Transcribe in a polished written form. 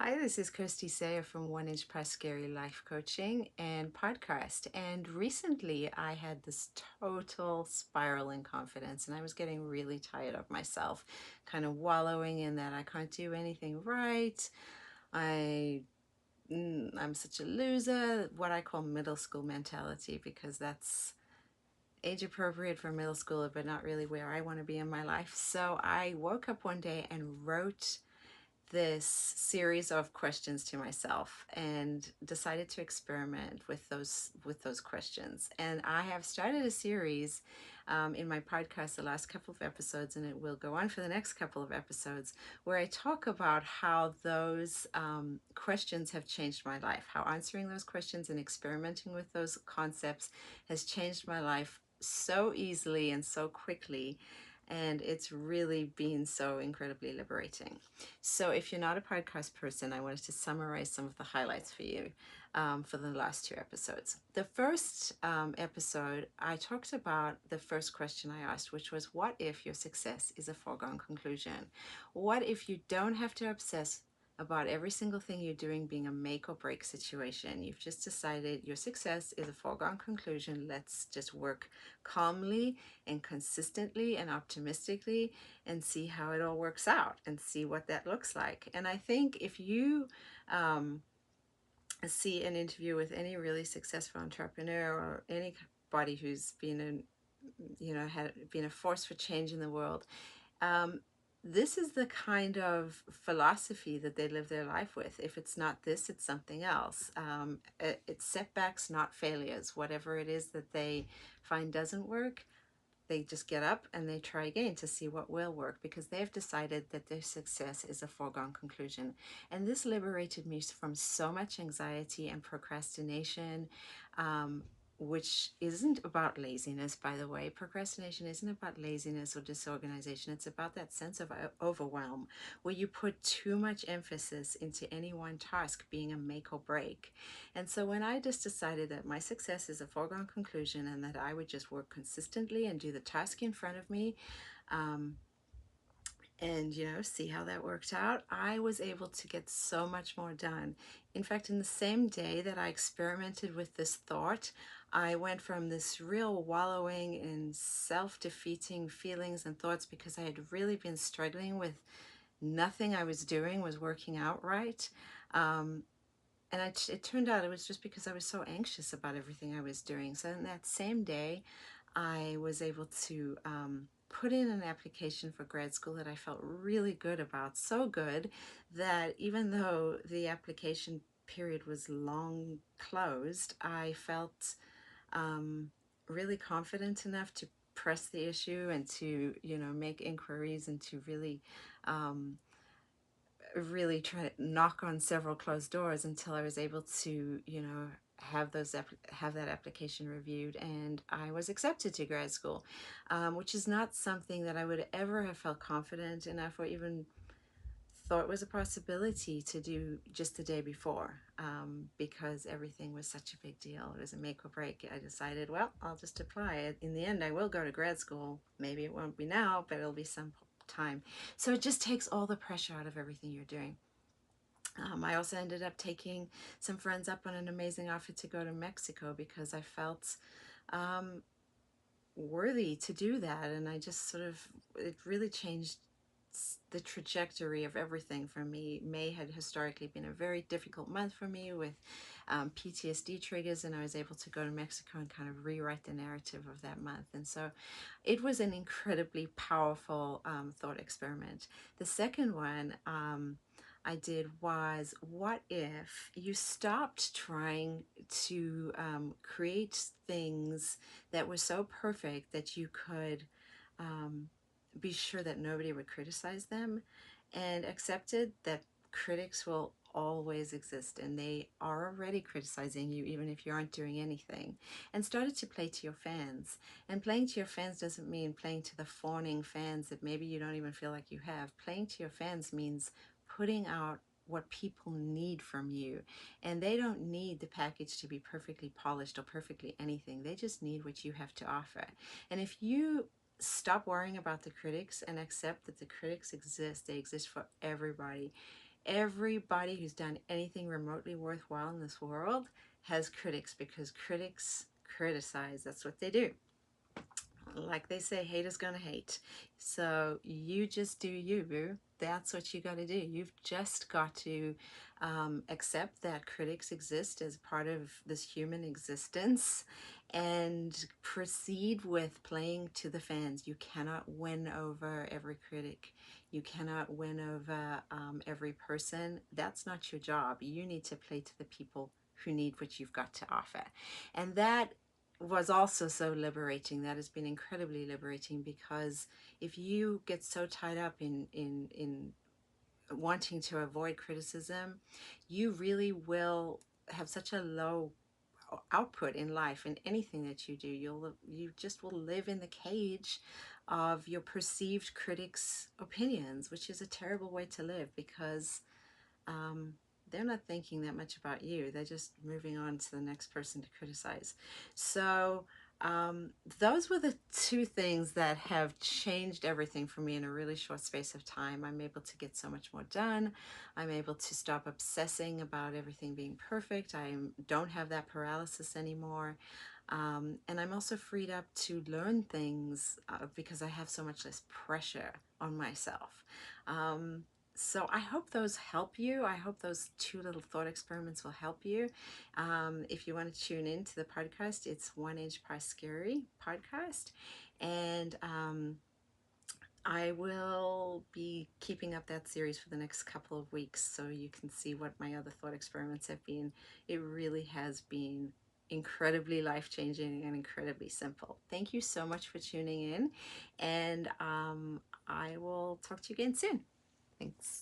Hi, this is Kirsty Sayer from One Inch Past Scary Life Coaching and Podcast. And recently I had this total spiral in confidence, and I was getting really tired of myself, kind of wallowing in that I can't do anything right. I I'm such a loser, what I call middle school mentality, because that's age appropriate for middle schooler, but not really where I want to be in my life. So I woke up one day and wrote this series of questions to myself and decided to experiment with those questions. And I have started a series in my podcast, the last couple of episodes, and it will go on for the next couple of episodes, where I talk about how those questions have changed my life, how answering those questions and experimenting with those concepts has changed my life so easily and so quickly, and it's really been so incredibly liberating. So if you're not a podcast person, I wanted to summarize some of the highlights for you for the last two episodes. The first episode, I talked about the first question I asked, which was, what if your success is a foregone conclusion? What if you don't have to obsess about every single thing you're doing being a make or break situation? You've just decided your success is a foregone conclusion. Let's just work calmly and consistently and optimistically and see how it all works out and see what that looks like. And I think if you um, see an interview with any really successful entrepreneur or anybody who's been had been a force for change in the world, um, this is the kind of philosophy that they live their life with. If it's not this, it's something else. It's setbacks, not failures. Whatever it is that they find doesn't work, they just get up and they try again to see what will work, because they've decided that their success is a foregone conclusion. And this liberated me from so much anxiety and procrastination, which isn't about laziness, by the way. Procrastination isn't about laziness or disorganization. It's about that sense of overwhelm, where you put too much emphasis into any one task being a make or break. And so when I just decided that my success is a foregone conclusion and that I would just work consistently and do the task in front of me, um, and see how that worked out, I was able to get so much more done. In fact, in the same day that I experimented with this thought, I went from this real wallowing in self-defeating feelings and thoughts, because I had really been struggling with nothing I was doing was working out right. Um, and it turned out it was just because I was so anxious about everything I was doing. So in that same day, I was able to put in an application for grad school that I felt really good about. So good that even though the application period was long closed, I felt really confident enough to press the issue and to, make inquiries and to um, really try to knock on several closed doors until I was able to, have that application reviewed, and I was accepted to grad school, which is not something that I would ever have felt confident enough or even thought was a possibility to do just the day before, because everything was such a big deal. It was a make or break. I decided, well, I'll just apply. In the end, I will go to grad school. Maybe it won't be now, but it'll be some time. So it just takes all the pressure out of everything you're doing. I also ended up taking some friends up on an amazing offer to go to Mexico, because I felt um, worthy to do that. And I just it really changed the trajectory of everything for me. May had historically been a very difficult month for me with PTSD triggers, and I was able to go to Mexico and kind of rewrite the narrative of that month. And so it was an incredibly powerful thought experiment. The second one I did was, what if you stopped trying to create things that were so perfect that you could be sure that nobody would criticize them, and accepted that critics will always exist and they are already criticizing you even if you aren't doing anything, and started to play to your fans. And playing to your fans doesn't mean playing to the fawning fans that maybe you don't even feel like you have. Playing to your fans means putting out what people need from you, and they don't need the package to be perfectly polished or perfectly anything. They just need what you have to offer. And if you stop worrying about the critics and accept that the critics exist, they exist for everybody, Everybody who's done anything remotely worthwhile in this world has critics, because critics criticize. That's what they do. Like they say, haters gonna hate. So you just do you, boo. That's what you got to do. You've just got to accept that critics exist as part of this human existence, and proceed with playing to the fans. You cannot win over every critic. You cannot win over every person. That's not your job. You need to play to the people who need what you've got to offer. And that was also so liberating. That has been incredibly liberating, because if you get so tied up in wanting to avoid criticism, you really will have such a low output in life, in anything that you do. You just will live in the cage of your perceived critics' opinions, which is a terrible way to live, because um, they're not thinking that much about you. They're just moving on to the next person to criticize. So um, those were the two things that have changed everything for me in a really short space of time. I'm able to get so much more done. I'm able to stop obsessing about everything being perfect. I don't have that paralysis anymore. And I'm also freed up to learn things because I have so much less pressure on myself. Um, so I hope those help you. I hope those two little thought experiments will help you. If you want to tune into the podcast, it's One Inch Pie Scary podcast. And I will be keeping up that series for the next couple of weeks so you can see what my other thought experiments have been. It really has been incredibly life-changing and incredibly simple. Thank you so much for tuning in, and I will talk to you again soon. Thanks.